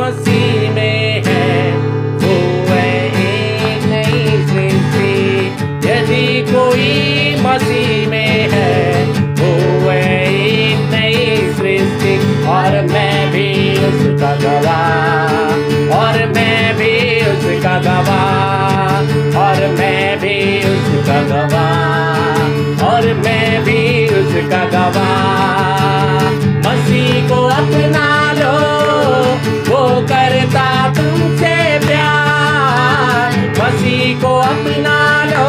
मसीह में है वो है एक नई सृष्टि। यदि कोई मसीह में है वो है एक नई सृष्टि। और मैं भी उसका गवाह, और मैं भी उसका गवाह, और मैं भी उसका गवाह, और मैं भी उसका गवाह। मसीह को अपना लो, वो करता तुमसे प्यार। मसीह को अपना लो,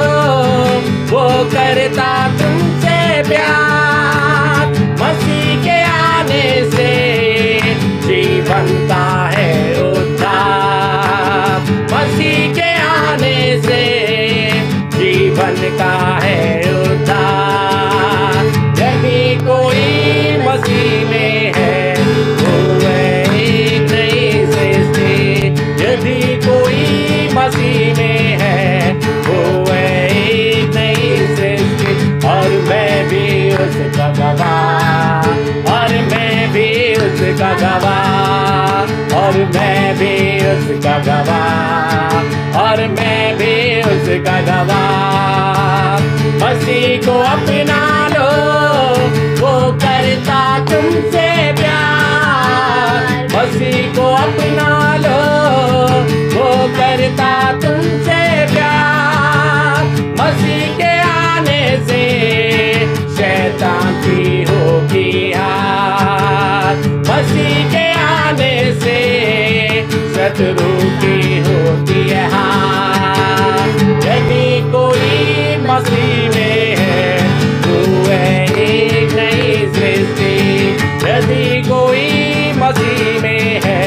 वो करता तुमसे प्यार। मसीह के आने से जीवन का है उद्धार। मसीह के आने से जीवन का है उद्धार। यदि कोई मसीह में है वो है एक नई सृष्टि। यदि कोई मसीह में है वो है एक नई सृष्टि। और मैं भी उसका गवाह, और मैं भी उसका गवाह, और मैं भी उसका गवाह, और मैं भी उसका गवाह। मसीह को अपना लो, वो करता तुमसे प्यार। मसीह को अपना लो, वो करता तुमसे प्यार। मसीह के आने से शैतान की होगी हार। मसीह के आने से शत्रु की होती है हार। यदि कोई मसीह में है वो है एक नई सृष्टि। यदि कोई मसीह में है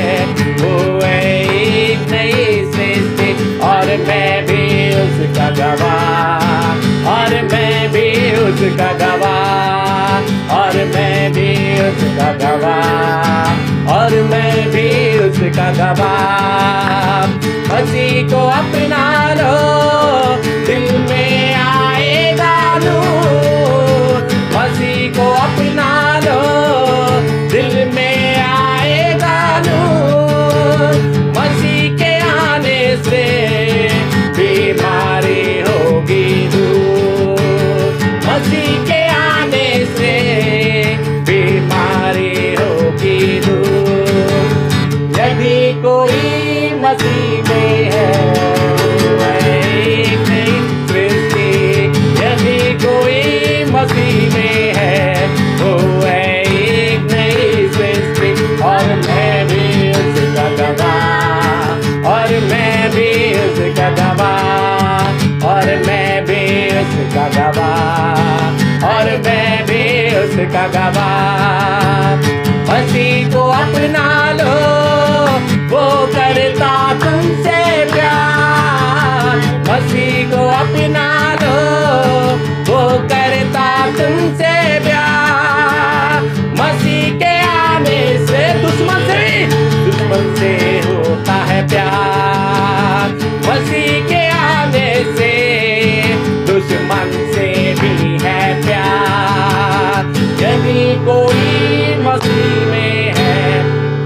वो है एक नई सृष्टि। और मैं भी उसका गवाह, और मैं भी उसका गवाह, और मैं भी उसका गवाह, और मैं भी उसका गवाह। मसीह को अपना लो, दिल में आएगा नूर। मसीह को अपना लो, दिल में आएगा नूर। मसीह के आने से बीमारी होगी दूर। मसीह के आने से बीमारी होगी दूर। यदि कोई मसीह में है वो है एक नई सृष्टि। यदि कोई मसीह में है वो है एक नई सृष्टि। और मैं भी उसका गवाह, और मैं भी उसका गवाह, और मैं भी उसका गवाह, और मैं भी उसका गवाह। मसीह को अपना लो, वो करता तुमसे प्यार। मसीह को अपना लो, वो करता तुमसे प्यार। मसीह के आने से दुश्मन से होता है प्यार। मसीह के आने से दुश्मन से भी है प्यार। यदि कोई मसीह में है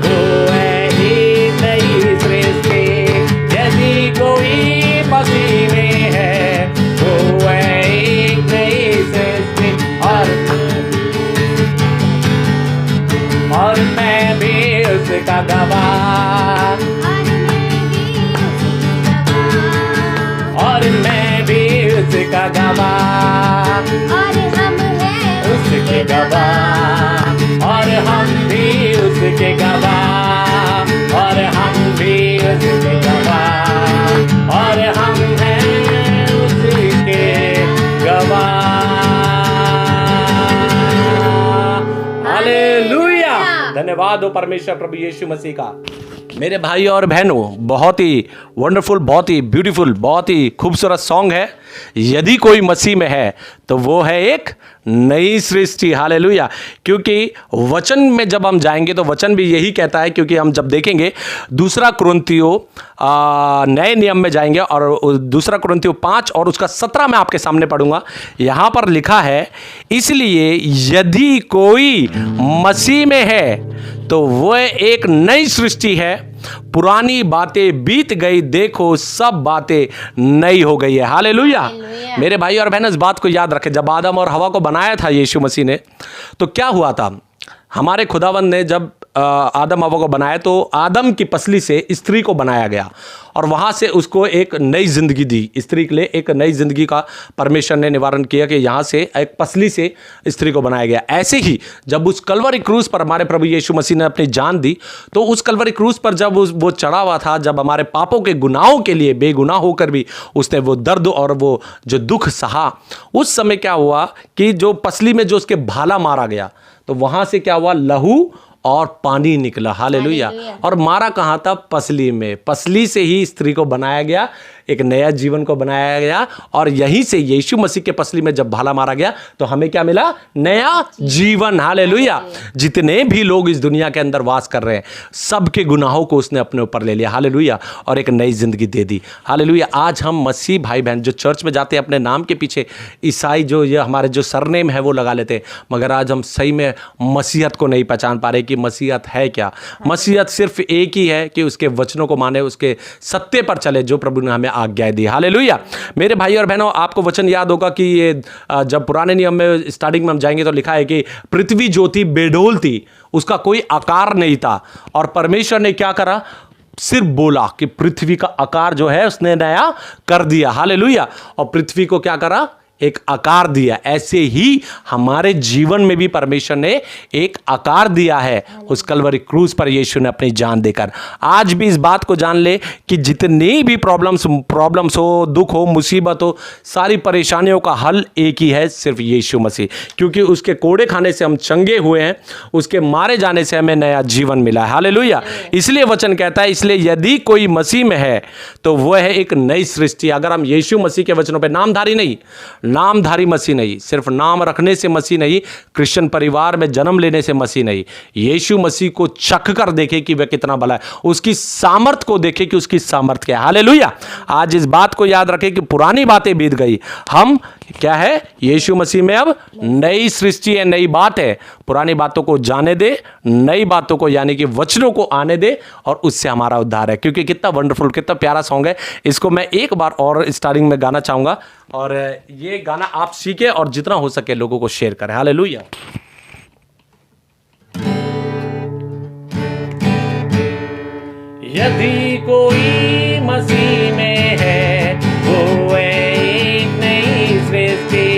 वो है एक नई सृष्टि। यदि कोई मसीह में है वो है एक नई सृष्टि। और मैं भी उसका गवाह, और मैं भी उसका गवाह, और हम हैं उसके गवाह, और हम भी उसके गवाह, और हम भी उसके गवाह, और हम हैं उसके गवाह। हालेलुया। धन्यवाद हो परमेश्वर प्रभु यीशु मसीह का। मेरे भाई और बहनों, बहुत ही वंडरफुल, बहुत ही ब्यूटीफुल, बहुत ही खूबसूरत सॉन्ग है। यदि कोई मसीह में है तो वो है एक नई सृष्टि। हालेलुया। क्योंकि वचन में जब हम जाएंगे तो वचन भी यही कहता है। क्योंकि हम जब देखेंगे दूसरा कुरिन्थियों नए नियम में जाएंगे और दूसरा कुरिन्थियों 5 और उसका 17 मैं आपके सामने पढ़ूंगा। यहाँ पर लिखा है, इसलिए यदि कोई मसीह में है तो वह एक नई सृष्टि है, पुरानी बातें बीत गई, देखो सब बातें नई हो गई है। हालेलुया। हालेलुया। मेरे भाई और बहन, इस बात को याद रखें, जब आदम और हवा को बनाया था यीशु मसीह ने, तो क्या हुआ था? हमारे खुदावंद ने जब आदम हवा को बनाया तो आदम की पसली से स्त्री को बनाया गया और वहाँ से उसको एक नई जिंदगी दी। स्त्री के लिए एक नई जिंदगी का परमेश्वर ने निवारण किया कि यहाँ से एक पसली से स्त्री को बनाया गया। ऐसे ही जब उस कलवरी क्रूस पर हमारे प्रभु यीशु मसीह ने अपनी जान दी, तो उस कलवरी क्रूस पर जब वो चढ़ा हुआ था, जब हमारे पापों के गुनाहों के लिए बेगुनाह होकर भी उसने वो दर्द और वो जो दुख सहा, उस समय क्या हुआ कि जो पसली में जो उसके भाला मारा गया, तो वहाँ से क्या हुआ? लहू और पानी निकला। हालेलुया। और मारा कहाँ था? पसली में। पसली से ही स्त्री को बनाया गया, एक नया जीवन को बनाया गया। और यहीं से यीशु मसीह के पसली में जब भाला मारा गया तो हमें क्या मिला? नया जीवन। हालेलुया। जितने भी लोग इस दुनिया के अंदर वास कर रहे हैं, सबके गुनाहों को उसने अपने ऊपर ले लिया। हालेलुया। और एक नई जिंदगी दे दी। हालेलुया। आज हम मसीह भाई बहन जो चर्च में जाते हैं, अपने नाम के पीछे ईसाई जो ये हमारे जो सरनेम है वो लगा लेते हैं, मगर आज हम सही में मसीहत को नहीं पहचान पा रहे कि मसीहत है क्या। मसीहत सिर्फ एक ही है कि उसके वचनों को माने, उसके सत्य पर चले जो प्रभु ने हमें आज्ञा दी। हालेलुया। मेरे भाई और बहनों, आपको वचन याद होगा कि ये जब पुराने नियम में स्टार्टिंग में हम जाएंगे तो लिखा है कि पृथ्वी जो थी बेडोल थी, उसका कोई आकार नहीं था। और परमेश्वर ने क्या करा? सिर्फ बोला कि पृथ्वी का आकार जो है उसने नया कर दिया। हालेलुया। और पृथ्वी को क्या करा? एक आकार दिया। ऐसे ही हमारे जीवन में भी परमेश्वर ने एक आकार दिया है उस कलवरी क्रूस पर यीशु ने अपनी जान देकर। आज भी इस बात को जान ले कि जितनी भी प्रॉब्लम्स हो, दुख हो, मुसीबत हो, सारी परेशानियों का हल एक ही है, सिर्फ यीशु मसीह। क्योंकि उसके कोड़े खाने से हम चंगे हुए हैं, उसके मारे जाने से हमें नया जीवन मिला है। हालेलुया। इसलिए वचन कहता है, इसलिए यदि कोई मसीह में है तो वह है एक नई सृष्टि। अगर हम यीशु मसीह के वचनों पर, नामधारी नहीं, नामधारी मसीह नहीं, सिर्फ नाम रखने से मसीह नहीं, क्रिश्चियन परिवार में जन्म लेने से मसीह नहीं, यीशु मसीह को चख कर देखे कि वह कितना भला है, उसकी सामर्थ को देखे कि उसकी सामर्थ क्या है। हालेलुया। आज इस बात को याद रखें कि पुरानी बातें बीत गई, हम क्या है? यीशु मसीह में अब नई सृष्टि है, नई बात है। पुरानी बातों को जाने दे, नई बातों को यानी कि वचनों को आने दे, और उससे हमारा उद्धार है। क्योंकि कितना वंडरफुल, कितना प्यारा सॉन्ग है। इसको मैं एक बार और स्टार्टिंग में गाना चाहूंगा, और ये गाना आप सीखे और जितना हो सके लोगों को शेयर करें। हालेलुया। यदि कोई मसीह में है वो है एक नई सृष्टि।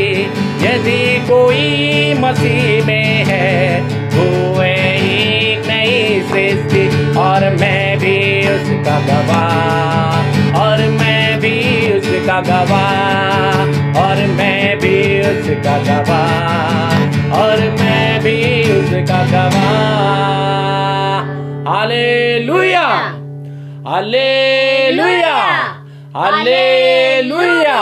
यदि कोई मसीह में है वो है एक नई सृष्टि। और मैं भी उसका गवाह, और मैं भी उसका गवाह, और मैं भी उसका गवाह, और मैं भी उसका गवाह। हालेलुया। हालेलुया। हालेलुया।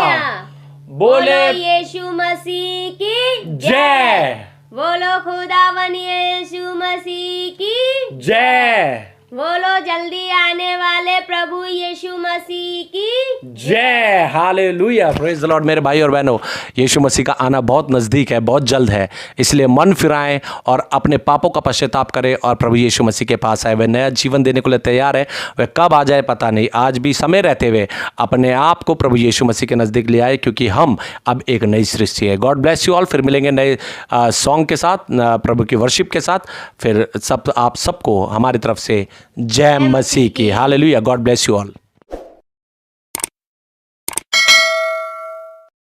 बोले यीशु मसीह की जय। बोलो खुदावन यीशु मसीह की जय। बोलो जल्दी आने वाले प्रभु यीशु मसीह की जय। हालेलुया। Praise the Lord. मेरे भाई और बहनों, यीशु मसीह का आना बहुत नज़दीक है, बहुत जल्द है। इसलिए मन फिराएं और अपने पापों का पश्चाताप करें और प्रभु यीशु मसीह के पास आए। वह नया जीवन देने को लिए तैयार है। वह कब आ जाए पता नहीं। आज भी समय रहते हुए अपने आप को प्रभु यीशु मसीह के नज़दीक ले आए, क्योंकि हम अब एक नई सृष्टि है। God bless you all. फिर मिलेंगे नए सॉन्ग के साथ, प्रभु की वर्शिप के साथ। फिर आप सबको हमारी तरफ से जय मसीह की। Hallelujah. God bless you all.